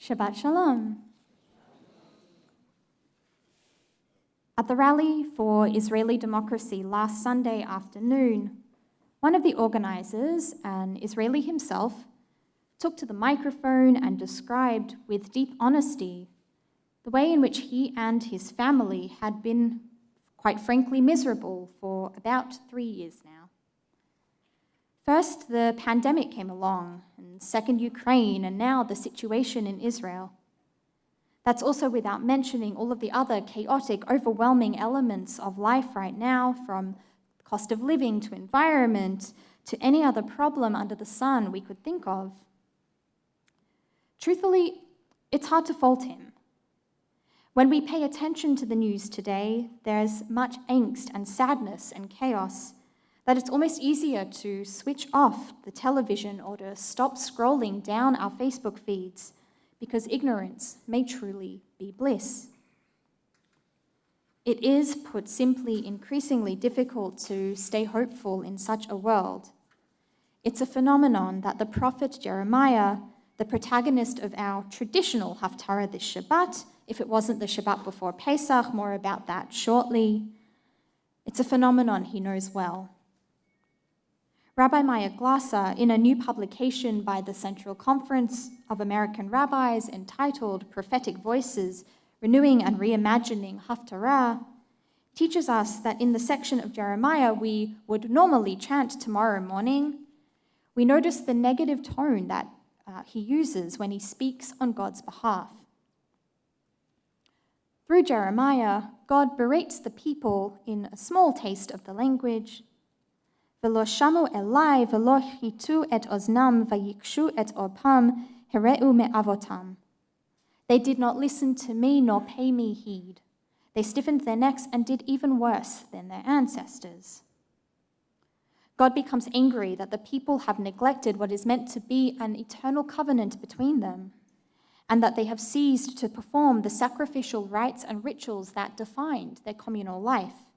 Shabbat Shalom. At the rally for Israeli democracy last Sunday afternoon, one of the organizers, an Israeli himself, took to the microphone and described with deep honesty the way in which he and his family had been, quite frankly, miserable for about 3 years now. First, the pandemic came along, and second, Ukraine, and now the situation in Israel. That's also without mentioning all of the other chaotic, overwhelming elements of life right now, from cost of living to environment to any other problem under the sun we could think of. Truthfully, it's hard to fault him. When we pay attention to the news today, there's much angst and sadness and chaos that it's almost easier to switch off the television or to stop scrolling down our Facebook feeds, because ignorance may truly be bliss. It is, put simply, increasingly difficult to stay hopeful in such a world. It's a phenomenon that the prophet Jeremiah, the protagonist of our traditional Haftarah this Shabbat, if it wasn't the Shabbat before Pesach, more about that shortly, it's a phenomenon he knows well. Rabbi Meir Glasser, in a new publication by the Central Conference of American Rabbis entitled Prophetic Voices, Renewing and Reimagining Haftarah, teaches us that in the section of Jeremiah we would normally chant tomorrow morning, we notice the negative tone that he uses when he speaks on God's behalf. Through Jeremiah, God berates the people in a small taste of the language. V'lo shamu elai v'lo chitu et oznam vayikshu et orpam hereu me'avotam. They did not listen to me nor pay me heed. They stiffened their necks and did even worse than their ancestors. God becomes angry that the people have neglected what is meant to be an eternal covenant between them, and that they have ceased to perform the sacrificial rites and rituals that defined their communal life.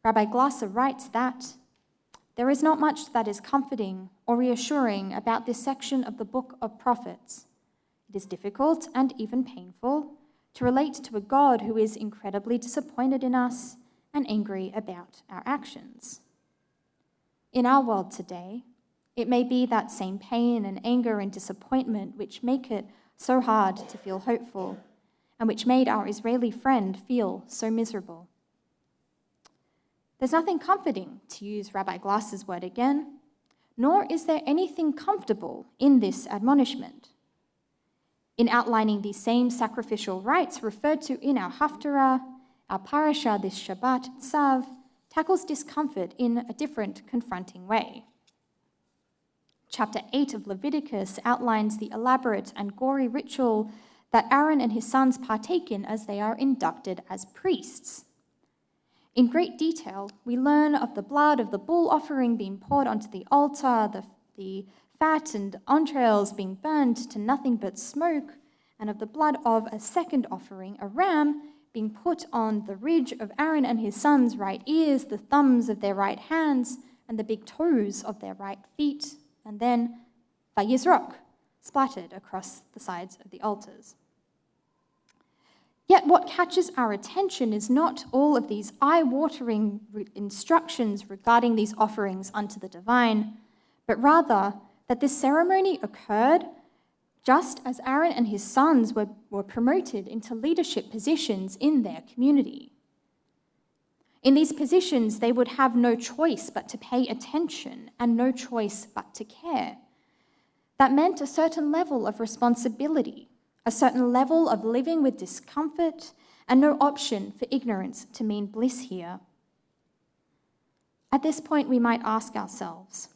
Rabbi Glasser writes that there is not much that is comforting or reassuring about this section of the Book of Prophets. It is difficult and even painful to relate to a God who is incredibly disappointed in us and angry about our actions. In our world today, it may be that same pain and anger and disappointment which make it so hard to feel hopeful, and which made our Israeli friend feel so miserable. There's nothing comforting, to use Rabbi Glasser's word again, nor is there anything comfortable in this admonishment. In outlining these same sacrificial rites referred to in our Haftarah, our parasha this Shabbat, Tzav, tackles discomfort in a different, confronting way. Chapter 8 of Leviticus outlines the elaborate and gory ritual that Aaron and his sons partake in as they are inducted as priests. In great detail, we learn of the blood of the bull offering being poured onto the altar, the fat and entrails being burned to nothing but smoke, and of the blood of a second offering, a ram, being put on the ridge of Aaron and his sons' right ears, the thumbs of their right hands, and the big toes of their right feet, and then vayizrok, splattered across the sides of the altars. Yet what catches our attention is not all of these eye-watering instructions regarding these offerings unto the divine, but rather that this ceremony occurred just as Aaron and his sons were promoted into leadership positions in their community. In these positions, they would have no choice but to pay attention and no choice but to care. That meant a certain level of responsibility, a certain level of living with discomfort, and no option for ignorance to mean bliss here. At this point, we might ask ourselves,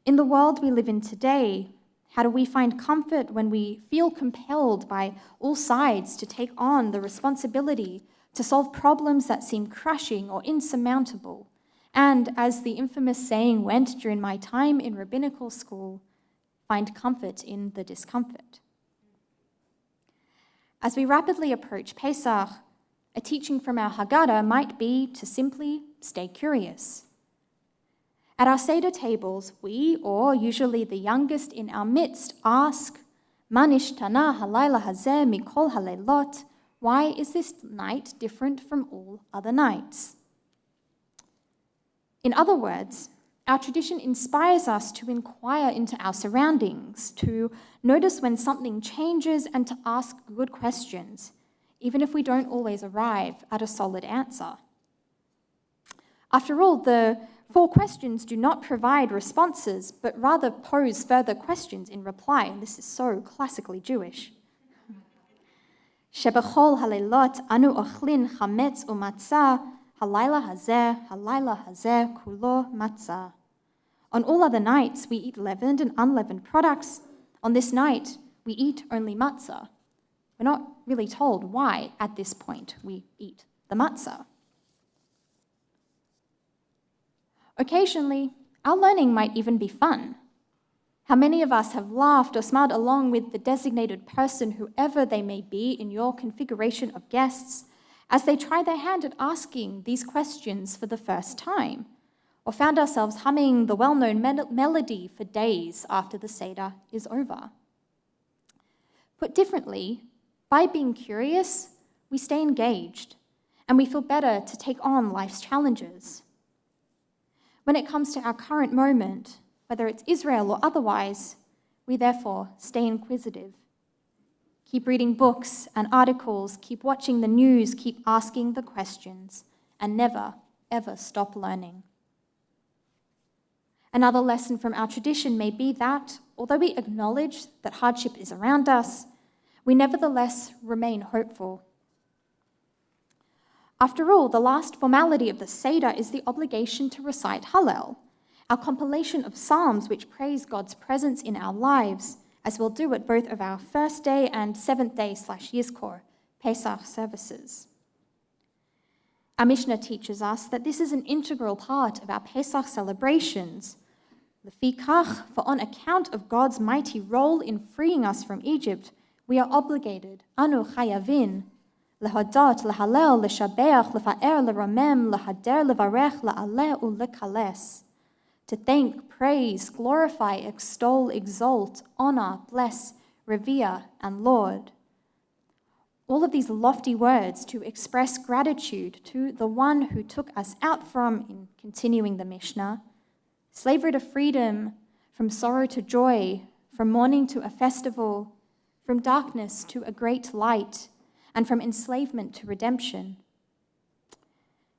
in the world we live in today, how do we find comfort when we feel compelled by all sides to take on the responsibility to solve problems that seem crushing or insurmountable, and, as the infamous saying went during my time in rabbinical school, find comfort in the discomfort? As we rapidly approach Pesach, a teaching from our Haggadah might be to simply stay curious. At our Seder tables, we, or usually the youngest in our midst, ask, Ma nishtana halayla hazeh mikol haleilot? Why is this night different from all other nights? In other words, our tradition inspires us to inquire into our surroundings, to notice when something changes, and to ask good questions, even if we don't always arrive at a solid answer. After all, the 4 questions do not provide responses, but rather pose further questions in reply, and this is so classically Jewish. Shebechol halelot anu ochlin chametz umatzah, halayla hazeh kulo matzah. On all other nights, we eat leavened and unleavened products. On this night, we eat only matzah. We're not really told why, at this point, we eat the matzah. Occasionally, our learning might even be fun. How many of us have laughed or smiled along with the designated person, whoever they may be in your configuration of guests, as they try their hand at asking these questions for the first time, or found ourselves humming the well-known melody for days after the Seder is over? Put differently, by being curious, we stay engaged, and we feel better to take on life's challenges. When it comes to our current moment, whether it's Israel or otherwise, we therefore stay inquisitive. Keep reading books and articles, keep watching the news, keep asking the questions, and never, ever stop learning. Another lesson from our tradition may be that, although we acknowledge that hardship is around us, we nevertheless remain hopeful. After all, the last formality of the Seder is the obligation to recite Hallel, our compilation of psalms which praise God's presence in our lives, as we'll do at both of our first day and 7th day /Yizkor, Pesach services. Our Mishnah teaches us that this is an integral part of our Pesach celebrations. Lefikach, for on account of God's mighty role in freeing us from Egypt, we are obligated, anu chayavin, lehodot, lehalel, leshabeach, lefa'er, leramem, lehader, levarech, le'aleh, ulekales, to thank, praise, glorify, extol, exalt, honor, bless, revere, and laud. All of these lofty words to express gratitude to the one who took us out from, in continuing the Mishnah, slavery to freedom, from sorrow to joy, from mourning to a festival, from darkness to a great light, and from enslavement to redemption.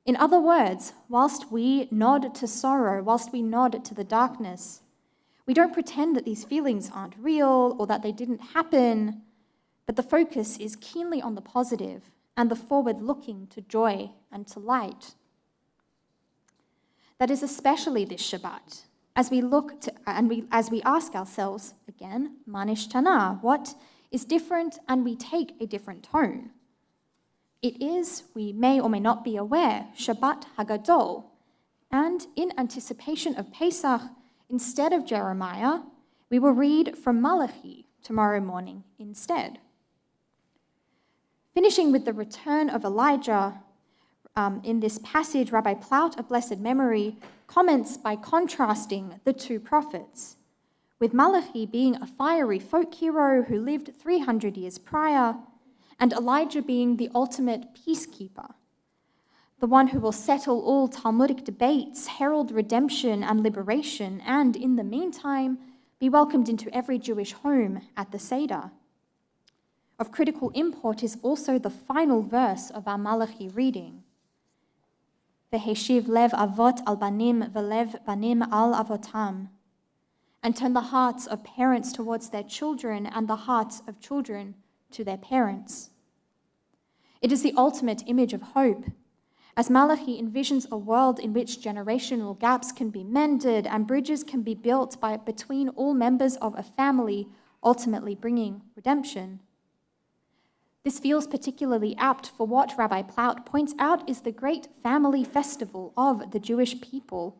In other words, whilst we nod to sorrow, whilst we nod to the darkness, we don't pretend that these feelings aren't real or that they didn't happen, but the focus is keenly on the positive and the forward-looking to joy and to light. That is especially this Shabbat, as we look to as we ask ourselves again, ma nishtana, what is different, and we take a different tone. It is, we may or may not be aware, Shabbat Hagadol, and in anticipation of Pesach, instead of Jeremiah, we will read from Malachi tomorrow morning instead. Finishing with the return of Elijah, in this passage, Rabbi Plaut of blessed memory comments by contrasting the 2 prophets, with Malachi being a fiery folk hero who lived 300 years prior, and Elijah being the ultimate peacekeeper, the one who will settle all Talmudic debates, herald redemption and liberation, and in the meantime, be welcomed into every Jewish home at the Seder. Of critical import is also the final verse of our Malachi reading. V'heshiv lev avot al banim v'lev banim al avotam, and turn the hearts of parents towards their children and the hearts of children to their parents. It is the ultimate image of hope, as Malachi envisions a world in which generational gaps can be mended and bridges can be built between all members of a family, ultimately bringing redemption. This feels particularly apt for what Rabbi Plaut points out is the great family festival of the Jewish people,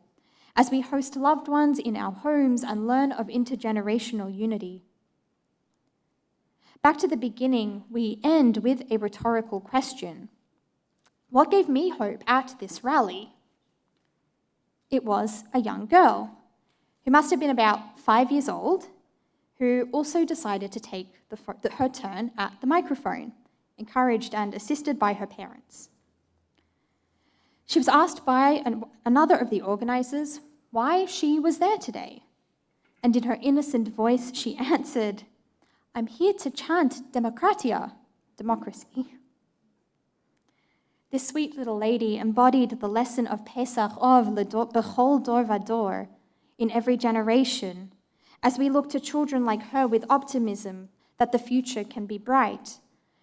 as we host loved ones in our homes and learn of intergenerational unity. Back to the beginning, we end with a rhetorical question. What gave me hope at this rally? It was a young girl who must have been about 5 years old, who also decided to take her turn at the microphone, encouraged and assisted by her parents. She was asked by another of the organizers why she was there today. And in her innocent voice, she answered, "I'm here to chant demokratia, democracy." This sweet little lady embodied the lesson of Pesach of Bechol Dor Vador, in every generation, as we look to children like her with optimism that the future can be bright,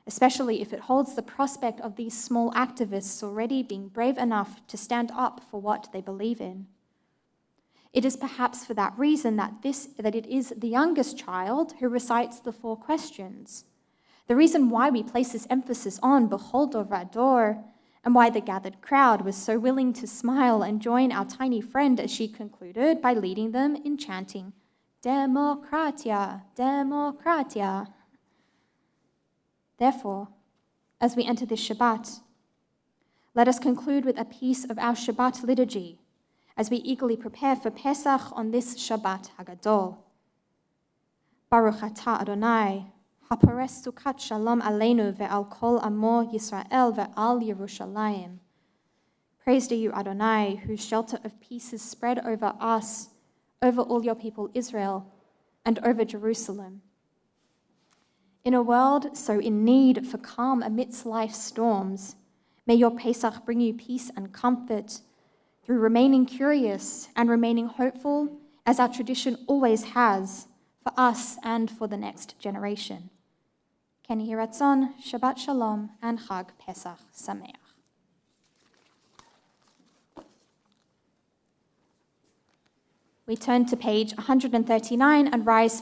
especially if it holds the prospect of these small activists already being brave enough to stand up for what they believe in. It is perhaps for that reason that it is the youngest child who recites the 4 questions. The reason why we place this emphasis on Bechol Dor Vador, and why the gathered crowd was so willing to smile and join our tiny friend as she concluded by leading them in chanting, "Demokratia, demokratia." Therefore, as we enter this Shabbat, let us conclude with a piece of our Shabbat liturgy as we eagerly prepare for Pesach on this Shabbat Hagadol. Baruch atah Adonai, hapores sukat shalom aleinu ve'al kol amo Yisrael ve'al Yerushalayim. Praise to you, Adonai, whose shelter of peace is spread over us, over all your people Israel, and over Jerusalem. In a world so in need for calm amidst life's storms, may your Pesach bring you peace and comfort through remaining curious and remaining hopeful, as our tradition always has, for us and for the next generation. Ken Yehi Ratzon, Shabbat Shalom, and Chag Pesach Sameach. We turn to page 139 and rise